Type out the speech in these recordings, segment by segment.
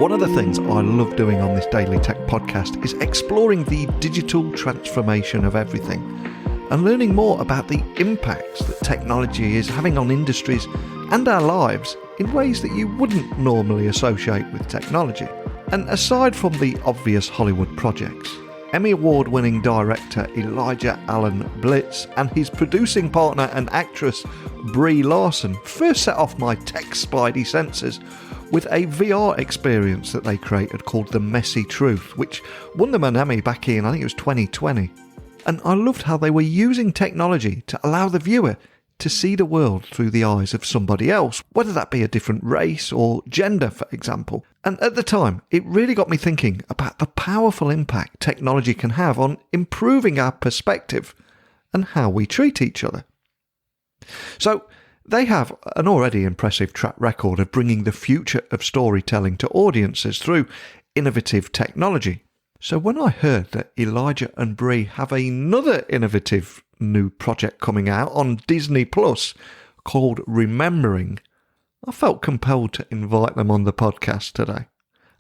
One of the things I love doing on this Daily Tech podcast is exploring the digital transformation of everything and learning more about the impacts that technology is having on industries and our lives in ways that you wouldn't normally associate with technology. And aside from the obvious Hollywood projects, Emmy Award-winning director Elijah Allen Blitz and his producing partner and actress Brie Larson first set off my tech spidey senses with a VR experience that they created called The Messy Truth, which won them an Emmy back in, I think it was 2020. And I loved how they were using technology to allow the viewer to see the world through the eyes of somebody else, whether that be a different race or gender, for example. And at the time, it really got me thinking about the powerful impact technology can have on improving our perspective and how we treat each other. So, they have an already impressive track record of bringing the future of storytelling to audiences through innovative technology. So when I heard that Elijah and Brie have another innovative new project coming out on Disney Plus called Remembering, I felt compelled to invite them on the podcast today.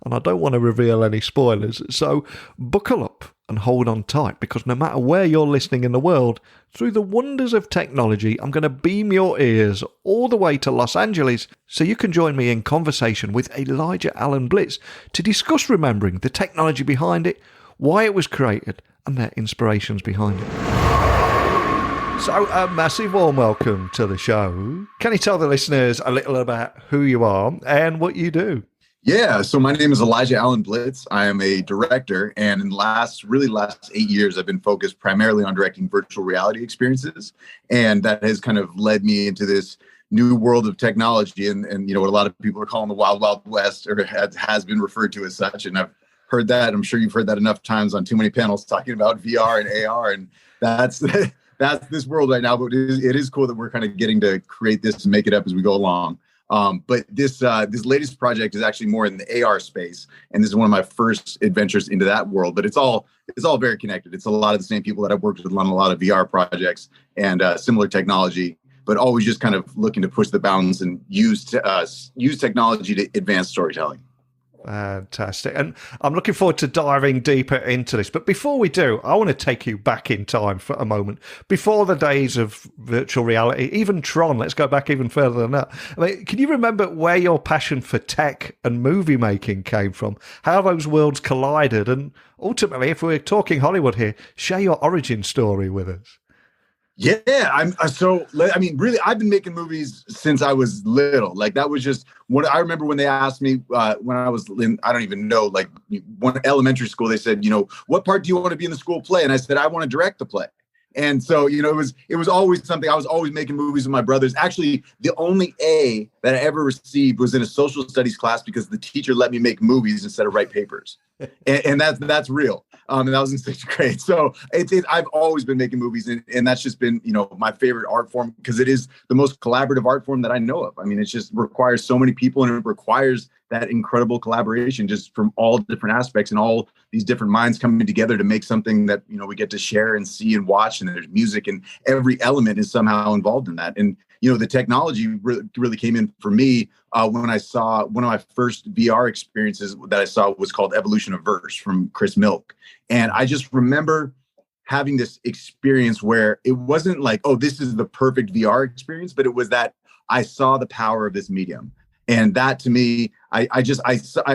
And I don't want to reveal any spoilers, so buckle up and hold on tight, because no matter where you're listening in the world, through the wonders of technology, I'm going to beam your ears all the way to Los Angeles so you can join me in conversation with Elijah Allen Blitz to discuss Remembering, the technology behind it, why it was created, and their inspirations behind it. So, a massive warm welcome to the show. Can you tell the listeners a little about who you are and what you do? Yeah, so my name is Elijah Allen Blitz. I am a director, and in the last 8 years, I've been focused primarily on directing virtual reality experiences, and that has kind of led me into this new world of technology, and you know what a lot of people are calling the Wild Wild West, or has been referred to as such. And I've heard that. I'm sure you've heard that enough times on too many panels talking about VR and AR, and that's this world right now. But it is cool that we're kind of getting to create this and make it up as we go along. But this latest project is actually more in the AR space, and this is one of my first adventures into that world. But it's all very connected. It's a lot of the same people that I've worked with on a lot of VR projects and similar technology, but always just kind of looking to push the bounds and use technology to advance storytelling. Fantastic. And I'm looking forward to diving deeper into this. But before we do, I want to take you back in time for a moment. Before the days of virtual reality, even Tron, let's go back even further than that. I mean, can you remember where your passion for tech and movie making came from? How those worlds collided? And ultimately, if we're talking Hollywood here, share your origin story with us. Yeah, really, I've been making movies since I was little. Like, that was just what I remember when they asked me when I was in, I don't even know, like one elementary school, they said, you know, what part do you want to be in the school play? And I said, I want to direct the play. And so, you know, it was always something. I was always making movies with my brothers. Actually, the only A that I ever received was in a social studies class because the teacher let me make movies instead of write papers. And that's real. And that was in 6th grade. So I've always been making movies, and that's just been, you know, my favorite art form because it is the most collaborative art form that I know of. I mean, it just requires so many people, and it requires that incredible collaboration just from all different aspects and all these different minds coming together to make something that, you know, we get to share and see and watch. And there's music, and every element is somehow involved in that. And, you know, the technology really came in for me when I saw one of my first VR experiences that I saw was called Evolution of Verse from Chris Milk. And I just remember having this experience where it wasn't like, oh, this is the perfect VR experience, but it was that I saw the power of this medium. And that, to me, I understand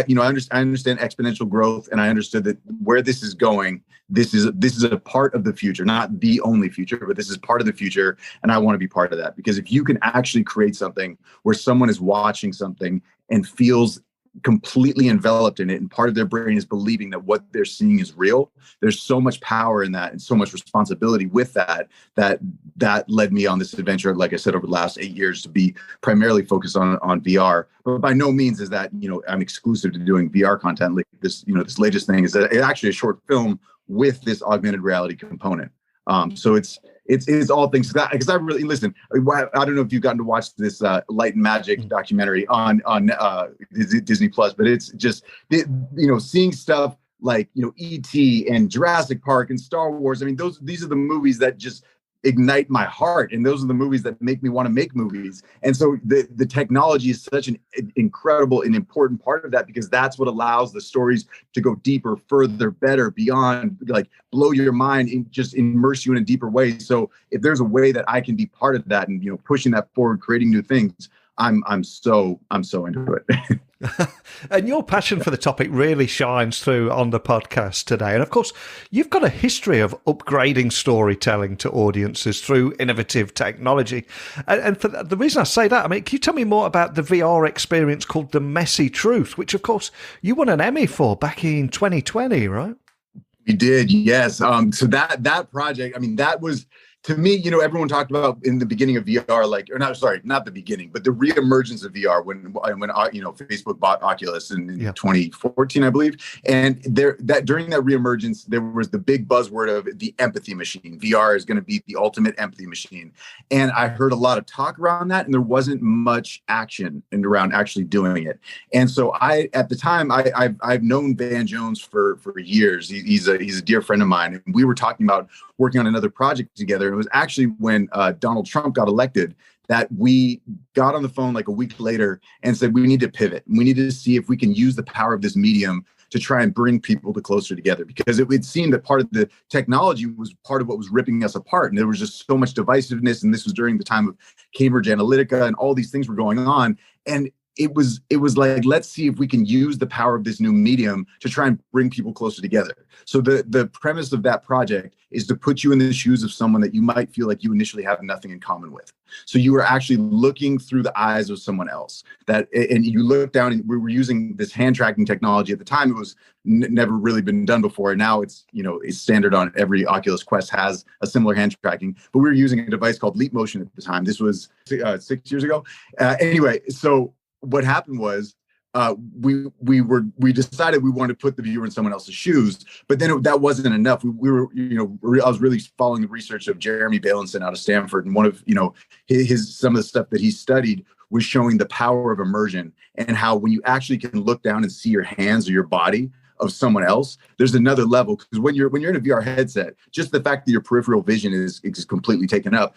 exponential growth, and I understood that where this is going, this is a part of the future, not the only future, but this is part of the future, and I want to be part of that. Because if you can actually create something where someone is watching something and feels completely enveloped in it, and part of their brain is believing that what they're seeing is real, there's so much power in that and so much responsibility with that led me on this adventure, like I said, over the last 8 years to be primarily focused on VR. But by no means is that, you know, I'm exclusive to doing VR content. Like this, you know, this latest thing is that it's actually a short film with this augmented reality component. So it's all things because I really listen. I don't know if you've gotten to watch this Light and Magic documentary on Disney Plus, but it's just, you know, seeing stuff like, you know, E.T. and Jurassic Park and Star Wars. I mean, these are the movies that just ignite my heart. And those are the movies that make me want to make movies. And so the technology is such an incredible and important part of that, because that's what allows the stories to go deeper, further, better, beyond, like blow your mind and just immerse you in a deeper way. So if there's a way that I can be part of that and, you know, pushing that forward, creating new things, I'm so into it. And your passion for the topic really shines through on the podcast today. And of course, you've got a history of upgrading storytelling to audiences through innovative technology. And for the reason I say that, I mean, can you tell me more about the VR experience called The Messy Truth, which of course you won an Emmy for back in 2020, right? We did, yes. So that project, I mean, that was, to me, you know, everyone talked about in the beginning of VR, like, or not, sorry, not the beginning, but the reemergence of VR when you know, Facebook bought Oculus in 2014, I believe. And during that reemergence, there was the big buzzword of the empathy machine. VR is going to be the ultimate empathy machine. And I heard a lot of talk around that, and there wasn't much action around actually doing it. And so at the time, I've known Van Jones for years. He's a dear friend of mine. And we were talking about working on another project together. It was actually when Donald Trump got elected that we got on the phone like a week later and said, we need to pivot. We need to see if we can use the power of this medium to try and bring people closer together, because it would seem that part of the technology was part of what was ripping us apart. And there was just so much divisiveness. And this was during the time of Cambridge Analytica and all these things were going on. And it was like, let's see if we can use the power of this new medium to try and bring people closer together. So the premise of that project is to put you in the shoes of someone that you might feel like you initially have nothing in common with. So you were actually looking through the eyes of someone else, and you look down, and we were using this hand tracking technology. At the time, it was never really been done before. And now it's, you know, it's standard on every Oculus Quest has a similar hand tracking, but we were using a device called Leap Motion at the time. This was 6 years ago. Anyway, so what happened was we decided we wanted to put the viewer in someone else's shoes, but then that wasn't enough. We were, you know, I was really following the research of Jeremy Bailenson out of Stanford, and one of, you know, some of the stuff that he studied was showing the power of immersion and how when you actually can look down and see your hands or your body of someone else, there's another level. Because when you're in a VR headset, just the fact that your peripheral vision is completely taken up,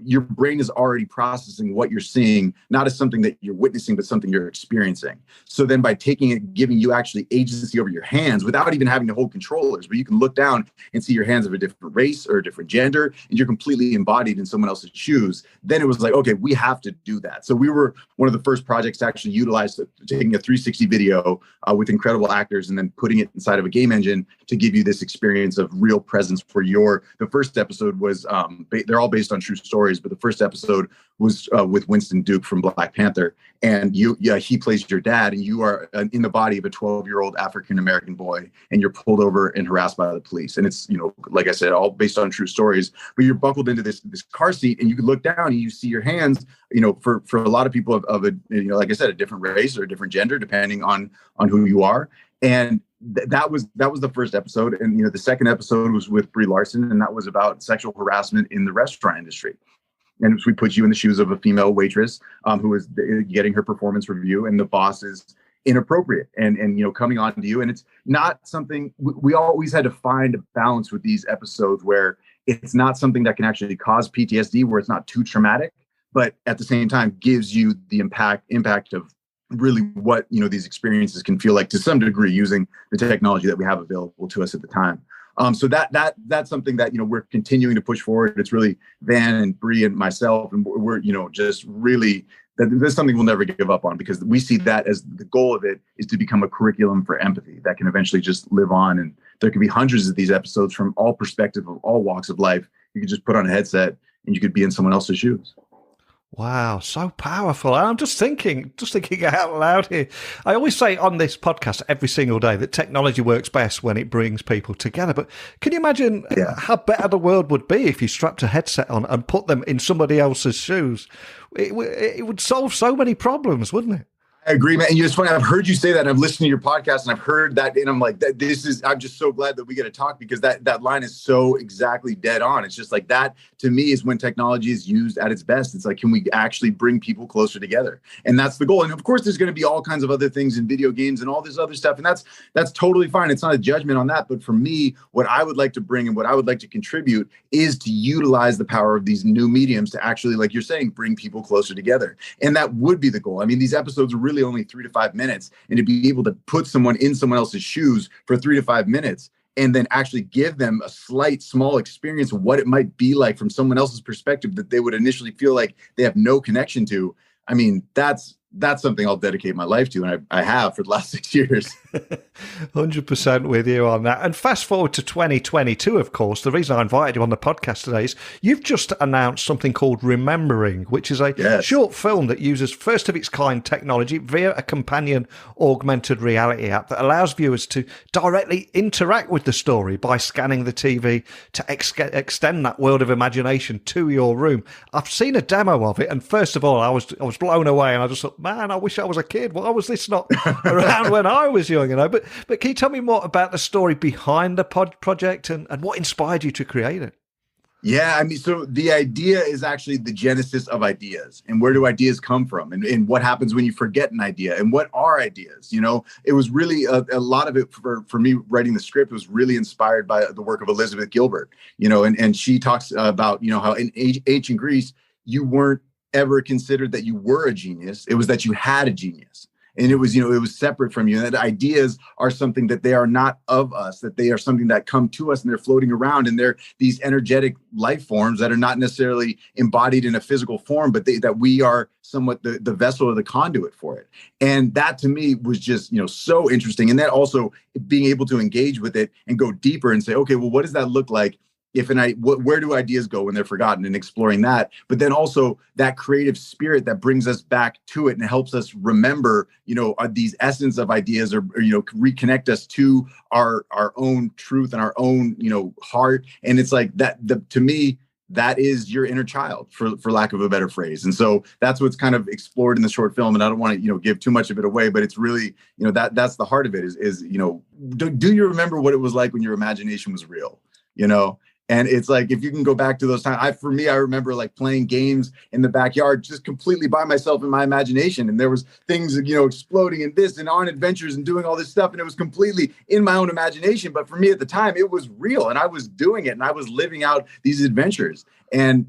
your brain is already processing what you're seeing, not as something that you're witnessing, but something you're experiencing. So then by taking it, giving you actually agency over your hands without even having to hold controllers, but you can look down and see your hands of a different race or a different gender, and you're completely embodied in someone else's shoes. Then it was like, okay, we have to do that. So we were one of the first projects to actually utilize taking a 360 video with incredible actors and then putting it inside of a game engine to give you this experience of real presence for the first episode was, they're all based on true stories, but the first episode was with Winston Duke from Black Panther. And he plays your dad, and you are in the body of a 12-year-old African-American boy, and you're pulled over and harassed by the police. And it's, you know, like I said, all based on true stories, but you're buckled into this car seat, and you can look down and you see your hands, you know, for a lot of people of a, you know, like I said, a different race or a different gender, depending on who you are. And that was the first episode. And, you know, the second episode was with Brie Larson, and that was about sexual harassment in the restaurant industry. And we put you in the shoes of a female waitress who is getting her performance review, and the boss is inappropriate and you know, coming on to you. And it's not something, we always had to find a balance with these episodes where it's not something that can actually cause PTSD, where it's not too traumatic, but at the same time gives you the impact of really what, you know, these experiences can feel like to some degree using the technology that we have available to us at the time. So that's something that, you know, we're continuing to push forward. It's really Van and Brie and myself, and we're, you know, just really, that's something we'll never give up on, because we see that as the goal of it is to become a curriculum for empathy that can eventually just live on. And there can be hundreds of these episodes from all perspectives of all walks of life. You could just put on a headset and you could be in someone else's shoes. Wow, so powerful. I'm just thinking out loud here. I always say on this podcast every single day that technology works best when it brings people together. But can you imagine how better the world would be if you strapped a headset on and put them in somebody else's shoes? It would solve so many problems, wouldn't it? I agree, man. And it's funny. I've heard you say that, and I've listened to your podcast, and I've heard that, and I'm like, I'm just so glad that we get to talk, because that line is so exactly dead on. It's just like that, to me, is when technology is used at its best. It's like, can we actually bring people closer together? And that's the goal. And of course, there's going to be all kinds of other things in video games and all this other stuff, and that's totally fine. It's not a judgment on that. But for me, what I would like to bring and what I would like to contribute is to utilize the power of these new mediums to actually, like you're saying, bring people closer together. And that would be the goal. I mean, these episodes are really only 3 to 5 minutes, and to be able to put someone in someone else's shoes for 3 to 5 minutes and then actually give them a small experience of what it might be like from someone else's perspective that they would initially feel like they have no connection to. I mean, that's something I'll dedicate my life to, and I have for the last 6 years. 100% with you on that. And fast forward to 2022, of course, the reason I invited you on the podcast today is you've just announced something called Remembering, which is a short film that uses first of its kind technology via a companion augmented reality app that allows viewers to directly interact with the story by scanning the TV to extend that world of imagination to your room. I've seen a demo of it, and first of all, I was blown away, and I just thought, man, I wish I was a kid. Why was this not around when I was young? But can you tell me more about the story behind the project and what inspired you to create it? Yeah, I mean, so the idea is actually the genesis of ideas, and where do ideas come from, and what happens when you forget an idea, and what are ideas? It was really a lot of it for me writing the script was really inspired by the work of Elizabeth Gilbert, and she talks about, how in ancient Greece, you weren't ever considered that you were a genius. It was that you had a genius. And it was separate from you. And that ideas are something that they are not of us, that they are something that come to us and they're floating around, and they're these energetic life forms that are not necessarily embodied in a physical form, but that we are somewhat the vessel or the conduit for it. And that to me was just, so interesting. And that also being able to engage with it and go deeper and say, okay, well, what does that look like? Where do ideas go when they're forgotten, and exploring that, but then also that creative spirit that brings us back to it and helps us remember, these essence of ideas, or reconnect us to our own truth and our own, heart. And it's like that, to me, that is your inner child, for lack of a better phrase. And so that's what's kind of explored in the short film. And I don't want to, give too much of it away, but it's really, that's the heart of it is, do you remember what it was like when your imagination was real, And it's like, if you can go back to those times, I remember like playing games in the backyard, just completely by myself in my imagination. And there was things, exploding and this and on adventures and doing all this stuff. And it was completely in my own imagination. But for me at the time, it was real, and I was doing it, and I was living out these adventures. And,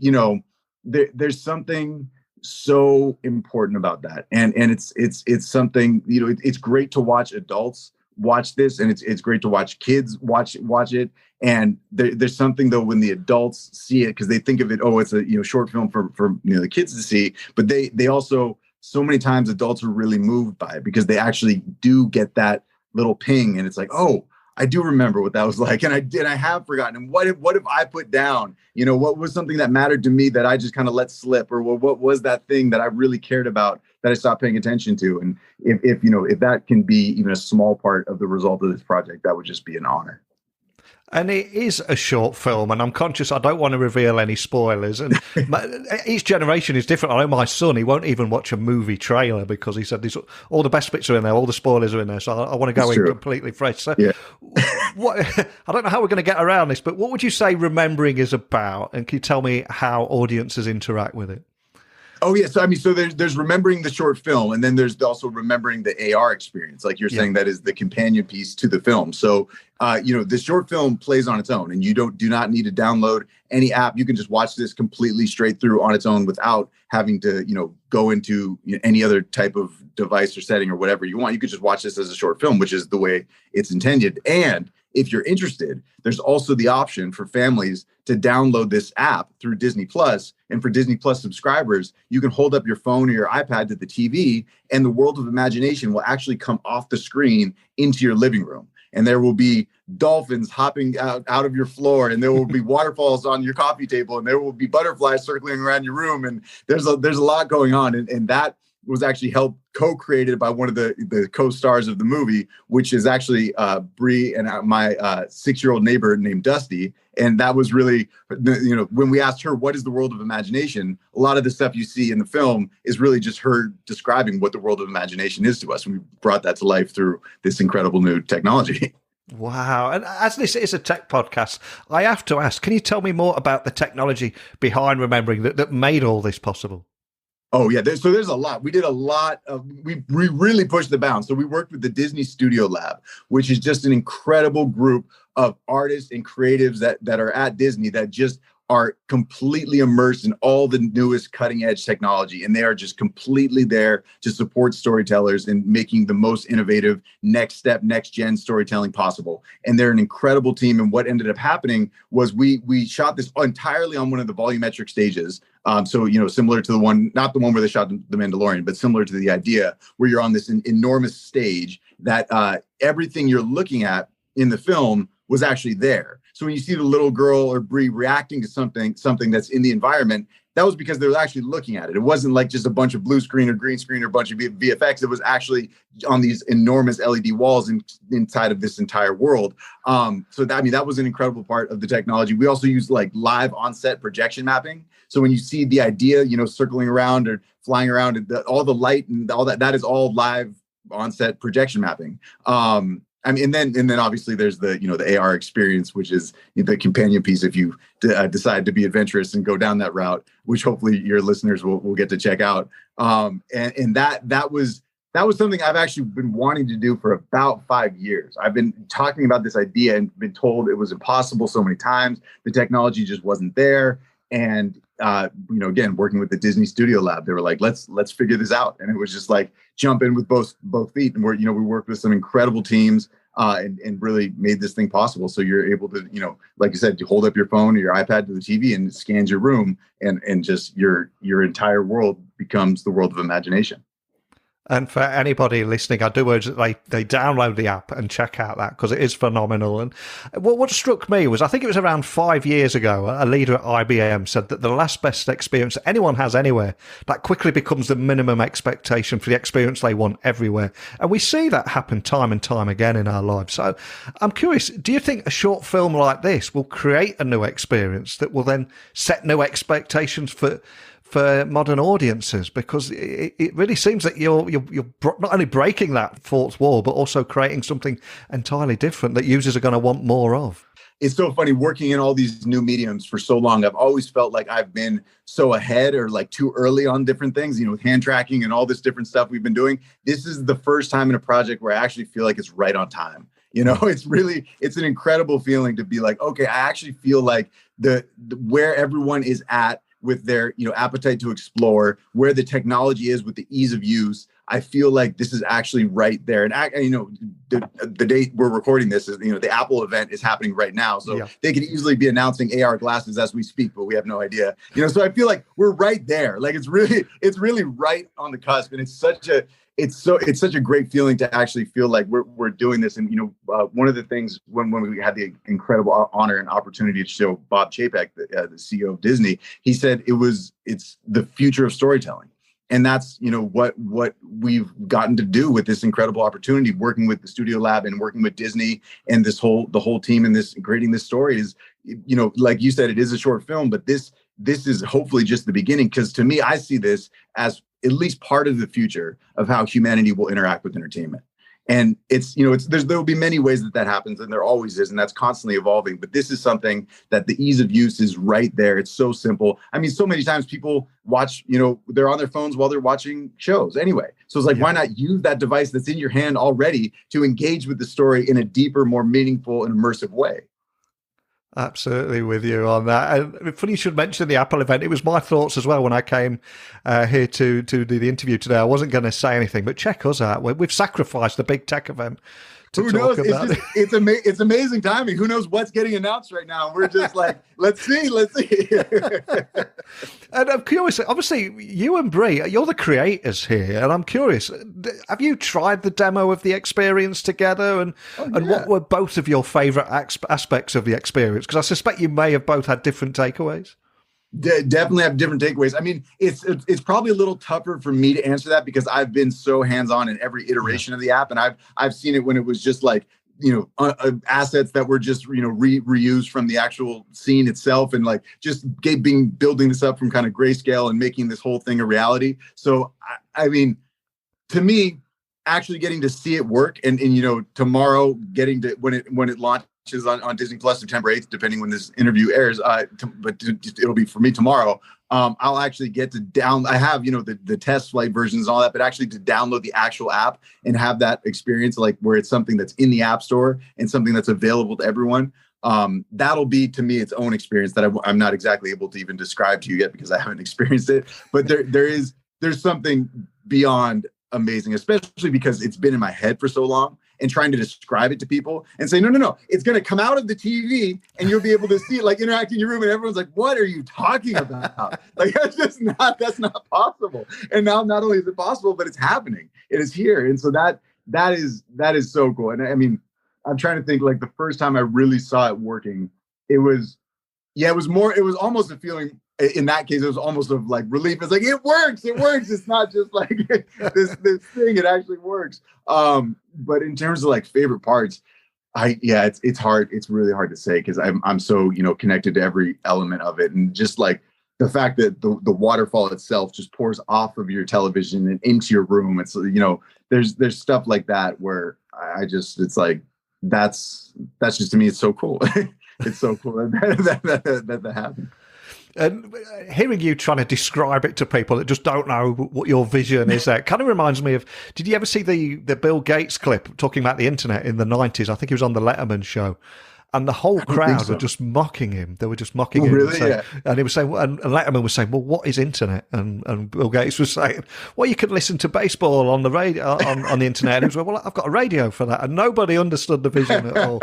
there's something so important about that. And it's something, it's great to watch adults watch this, and it's great to watch kids watch it. And there's something though when the adults see it, because they think of it, it's a short film for the kids to see, but they also, so many times adults are really moved by it, because they actually do get that little ping, and it's like, oh, I do remember what that was like, and I have forgotten. And what if I put down, what was something that mattered to me that I just kind of let slip, or what was that thing that I really cared about that I stopped paying attention to? And if that can be even a small part of the result of this project, that would just be an honor. And it is a short film, and I'm conscious I don't want to reveal any spoilers. And each generation is different. I know my son, he won't even watch a movie trailer, because he said all the best bits are in there, all the spoilers are in there. So I want to go in completely fresh. So yeah. I don't know how we're going to get around this, but what would you say Remembering is about? And can you tell me how audiences interact with it? Oh yeah, so there's Remembering the short film, and then there's also Remembering the AR experience, like you're saying, that is the companion piece to the film. So the short film plays on its own, and you do not need to download any app. You can just watch this completely straight through on its own without having to go into any other type of device or setting or whatever you want. You could just watch this as a short film, which is the way it's intended. And if you're interested, there's also the option for families to download this app through Disney Plus. And for Disney Plus subscribers, you can hold up your phone or your iPad to the TV, and the world of imagination will actually come off the screen into your living room. And there will be dolphins hopping out of your floor, and there will be waterfalls on your coffee table, and there will be butterflies circling around your room. And there's a lot going on. And that was actually helped co-created by one of the co-stars of the movie, which is actually Brie and my 6-year-old neighbor named Dusty. And that was really, when we asked her, what is the world of imagination? A lot of the stuff you see in the film is really just her describing what the world of imagination is to us. And we brought that to life through this incredible new technology. Wow. And as this is a tech podcast, I have to ask, can you tell me more about the technology behind Remembering that made all this possible? Oh, yeah. So there's a lot. We did a lot of, we really pushed the bounds. So we worked with the Disney Studio Lab, which is just an incredible group of artists and creatives that are at Disney that just are completely immersed in all the newest cutting edge technology. And they are just completely there to support storytellers in making the most innovative next step, next gen storytelling possible. And they're an incredible team. And what ended up happening was we shot this entirely on one of the volumetric stages. So, similar to the one, not the one where they shot The Mandalorian, but similar to the idea where you're on this enormous stage that everything you're looking at in the film was actually there. So when you see the little girl or Brie reacting to something that's in the environment, that was because they were actually looking at it. It wasn't like just a bunch of blue screen or green screen or a bunch of VFX. It was actually on these enormous LED walls inside of this entire world. So that was an incredible part of the technology. We also used like live on-set projection mapping. So when you see the idea, circling around or flying around, and all the light and all that is all live on-set projection mapping. And then obviously there's the AR experience, which is the companion piece if you decide to be adventurous and go down that route, which hopefully your listeners will get to check out. And that was something I've actually been wanting to do for about 5 years. I've been talking about this idea and been told it was impossible so many times. The technology just wasn't there. And again, working with the Disney Studio Lab, they were like, let's figure this out. And it was just like jump in with both feet. And we worked with some incredible teams and really made this thing possible. So you're able to, like you said, you hold up your phone or your iPad to the TV and it scans your room and just your entire world becomes the world of imagination. And for anybody listening, I do urge that they download the app and check out that because it is phenomenal. And what struck me was, I think it was around 5 years ago, a leader at IBM said that the last best experience that anyone has anywhere, that quickly becomes the minimum expectation for the experience they want everywhere. And we see that happen time and time again in our lives. So I'm curious, do you think a short film like this will create a new experience that will then set new expectations for modern audiences? Because it really seems that you're not only breaking that fourth wall, but also creating something entirely different that users are going to want more of. It's so funny working in all these new mediums for so long. I've always felt like I've been so ahead or like too early on different things, with hand tracking and all this different stuff we've been doing. This is the first time in a project where I actually feel like it's right on time. It's an incredible feeling to be like, okay, I actually feel like the where everyone is at with their appetite to explore, where the technology is with the ease of use. I feel like this is actually right there. And the date we're recording this is the Apple event is happening right now, so They could easily be announcing AR glasses as we speak, but we have no idea. So I feel like we're right there. Like it's really right on the cusp, and it's such a great feeling to actually feel like we're doing this. And one of the things when we had the incredible honor and opportunity to show Bob Chapek, the CEO of Disney, he said it's the future of storytelling, and that's what we've gotten to do with this incredible opportunity, working with the Studio Lab and working with Disney and the whole team in this creating this story is like you said, it is a short film, but this is hopefully just the beginning, because to me, I see this as at least part of the future of how humanity will interact with entertainment. And there will be many ways that happens, and there always is, and that's constantly evolving. But this is something that the ease of use is right there. It's so simple. I mean, so many times people watch, they're on their phones while they're watching shows anyway. So it's like, why not use that device that's in your hand already to engage with the story in a deeper, more meaningful and immersive way? Absolutely with you on that. And funny you should mention the Apple event. It was my thoughts as well when I came here to do the interview today. I wasn't going to say anything, but check us out. We've sacrificed the big tech event to Who talk knows? about it. It's amazing timing. Who knows what's getting announced right now? We're just like, let's see. And I'm curious, obviously, you and Brie, you're the creators here, and I'm curious, have you tried the demo of the experience together? And what were both of your favourite aspects of the experience? Because I suspect you may have both had different takeaways. Definitely have different takeaways. I mean, it's probably a little tougher for me to answer that because I've been so hands-on in every iteration of the app, and I've seen it when it was just like, assets that were just reused from the actual scene itself, and like just building this up from kind of grayscale and making this whole thing a reality. So I mean, to me, actually getting to see it work, and tomorrow getting to when it launches on Disney Plus September 8th, depending when this interview airs, but it'll be for me tomorrow. I'll actually get to I have, the test flight versions and all that, but actually to download the actual app and have that experience, like where it's something that's in the App Store and something that's available to everyone. That'll be, to me, its own experience that I'm not exactly able to even describe to you yet because I haven't experienced it. But there's something beyond amazing, especially because it's been in my head for so long, and trying to describe it to people and say, no, it's going to come out of the TV and you'll be able to see it, like interact in your room, and everyone's like, what are you talking about? Like, that's not possible. And now not only is it possible, but it's happening. It is here. And so that is so cool. And I mean, I'm trying to think, like the first time I really saw it working, it was almost a feeling. In that case, it was almost of like relief. It's like, it works. It's not just like this thing. It actually works. But in terms of like favorite parts, it's hard. It's really hard to say because I'm so, connected to every element of it. And just like the fact that the waterfall itself just pours off of your television and into your room. It's, there's stuff like that where it's like, that's just, to me, it's so cool. It's so cool that happened. And hearing you trying to describe it to people that just don't know what your vision is, there kind of reminds me of, did you ever see the Bill Gates clip talking about the internet in the 90s? I think he was on the Letterman show. And the whole crowd were just mocking him. They were just mocking him. Really? Yeah. And he was saying, and Letterman was saying, well, what is internet? And Bill Gates was saying, well, you could listen to baseball on the radio, on the internet. And he was like, well, I've got a radio for that. And nobody understood the vision at all.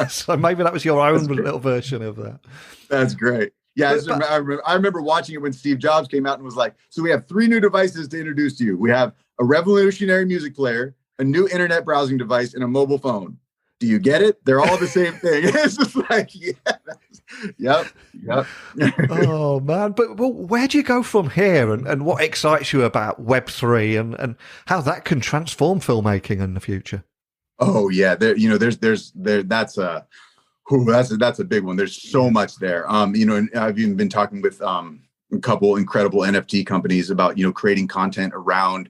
So maybe that was your own little version of that. That's great. Yeah, I remember watching it when Steve Jobs came out and was like, so we have 3 new devices to introduce to you. We have a revolutionary music player, a new internet browsing device, and a mobile phone. Do you get it? They're all the same thing. It's just like, yep. Oh, man. But where do you go from here, and what excites you about Web3 and how that can transform filmmaking in the future? Oh, yeah. That's a big one. There's so much there. And I've even been talking with a couple incredible NFT companies about, creating content around,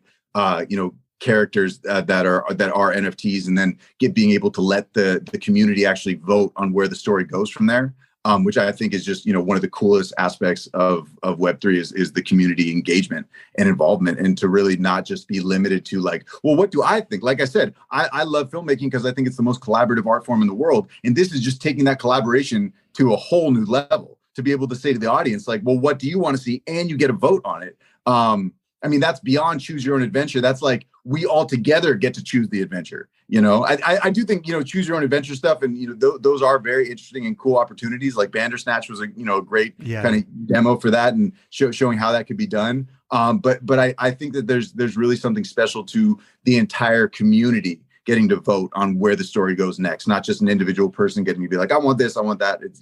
characters that are NFTs, and then being able to let the community actually vote on where the story goes from there. Which I think is just, one of the coolest aspects of Web3 is the community engagement and involvement, and to really not just be limited to like, well, what do I think? Like I said, I love filmmaking because I think it's the most collaborative art form in the world. And this is just taking that collaboration to a whole new level, to be able to say to the audience, like, well, what do you want to see? And you get a vote on it. I mean, that's beyond choose your own adventure. That's like, we all together get to choose the adventure. I do think, choose your own adventure stuff. And, those are very interesting and cool opportunities. Like Bandersnatch was a great kind of demo for that, and showing how that could be done. But I think that there's really something special to the entire community getting to vote on where the story goes next, not just an individual person getting to be like, I want this, I want that. It's,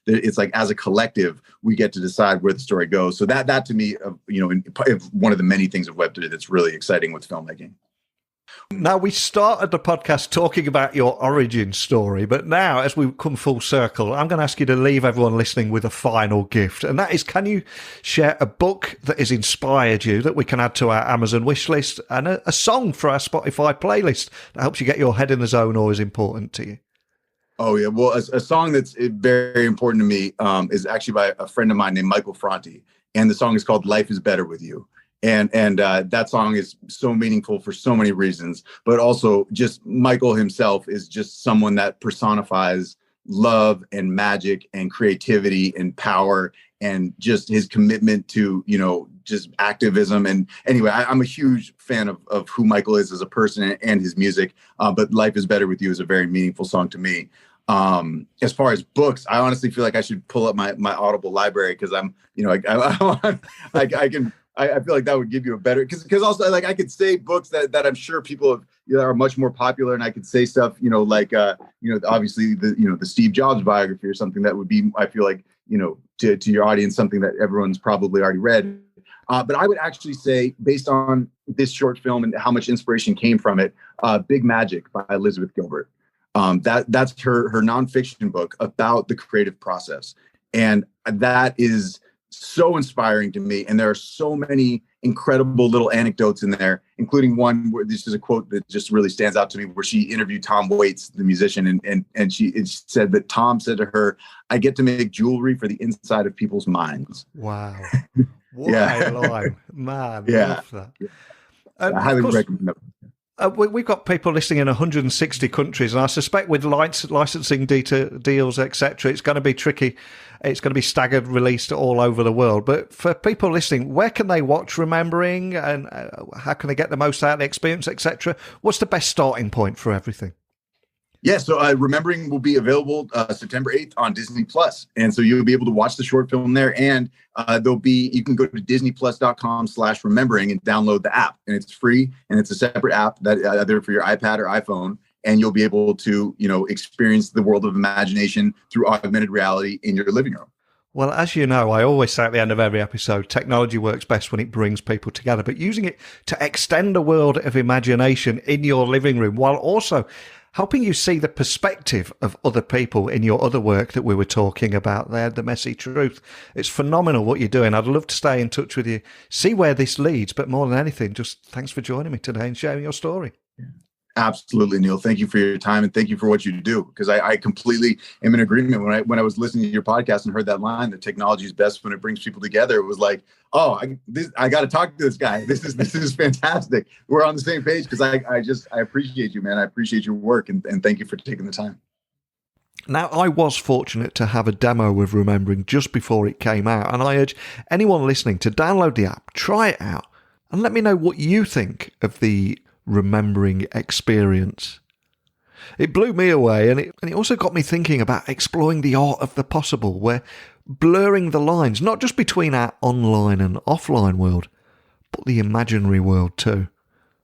it's like, as a collective, we get to decide where the story goes. So that to me, one of the many things of Web3 that's really exciting with filmmaking. Now, we started the podcast talking about your origin story, but now, as we come full circle, I'm going to ask you to leave everyone listening with a final gift. And that is, can you share a book that has inspired you that we can add to our Amazon wish list, and a song for our Spotify playlist that helps you get your head in the zone or is important to you? Oh, yeah. Well, a song that's very important to me is actually by a friend of mine named Michael Franti. And the song is called Life is Better With You. And that song is so meaningful for so many reasons, but also just Michael himself is just someone that personifies love and magic and creativity and power, and just his commitment to, just activism. And anyway, I'm a huge fan of who Michael is as a person and his music. But Life is Better With You is a very meaningful song to me. As far as books, I honestly feel like I should pull up my Audible library, because I'm, I feel like that would give you a better, because also, like, I could say books that I'm sure people have, are much more popular, and I could say stuff, like obviously the Steve Jobs biography or something that would be, I feel like, to your audience something that everyone's probably already read. But I would actually say, based on this short film and how much inspiration came from it, Big Magic by Elizabeth Gilbert. That's her nonfiction book about the creative process. And that is so inspiring to me. And there are so many incredible little anecdotes in there, including one where this is a quote that just really stands out to me, where she interviewed Tom Waits, the musician. And she said that Tom said to her, "I get to make jewelry for the inside of people's minds." Wow. What a line. Man, Yeah. love that. Yeah. I highly recommend that. We've got people listening in 160 countries, and I suspect with licensing deals, etc., it's going to be tricky. It's going to be staggered released all over the world. But for people listening, where can they watch Remembering, and how can they get the most out of the experience, etc.? What's the best starting point for everything? Yeah, so Remembering will be available September 8th on Disney Plus. And so you'll be able to watch the short film there. And you can go to disneyplus.com/remembering and download the app. And it's free, and it's a separate app that either for your iPad or iPhone. And you'll be able to, experience the world of imagination through augmented reality in your living room. Well, as you know, I always say at the end of every episode, technology works best when it brings people together. But using it to extend a world of imagination in your living room, while also helping you see the perspective of other people in your other work that we were talking about there, The Messy Truth. It's phenomenal what you're doing. I'd love to stay in touch with you, see where this leads, but more than anything, just thanks for joining me today and sharing your story. Absolutely, Neil. Thank you for your time, and thank you for what you do, because I completely am in agreement. When I was listening to your podcast and heard that line that technology is best when it brings people together, it was like, oh, I got to talk to this guy. This is fantastic. We're on the same page, because I appreciate you, man. I appreciate your work, and thank you for taking the time. Now, I was fortunate to have a demo with Remembering just before it came out, and I urge anyone listening to download the app, try it out, and let me know what you think of the Remembering experience. It blew me away, and it also got me thinking about exploring the art of the possible, where blurring the lines, not just between our online and offline world, but the imaginary world too.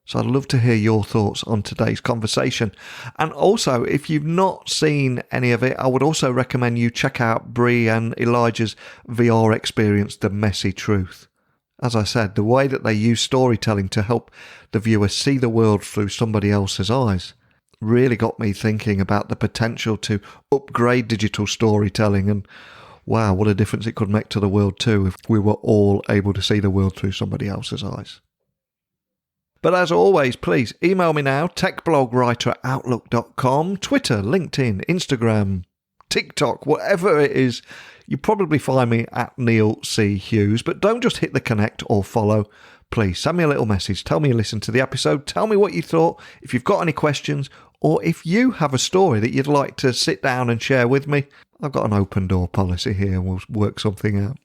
So I'd love to hear your thoughts on today's conversation. And also, if you've not seen any of it, I would also recommend you check out Brie and Elijah's VR experience, The Messy Truth. As I said, the way that they use storytelling to help the viewer see the world through somebody else's eyes really got me thinking about the potential to upgrade digital storytelling, and wow, what a difference it could make to the world too if we were all able to see the world through somebody else's eyes. But as always, please email me now, techblogwriter@outlook.com, Twitter, LinkedIn, Instagram, TikTok, whatever it is. You probably find me at Neil C. Hughes, but don't just hit the connect or follow. Please send me a little message. Tell me you listened to the episode. Tell me what you thought. If you've got any questions, or if you have a story that you'd like to sit down and share with me, I've got an open door policy here and we'll work something out.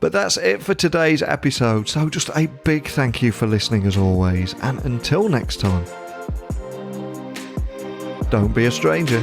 But that's it for today's episode. So just a big thank you for listening as always. And until next time, don't be a stranger.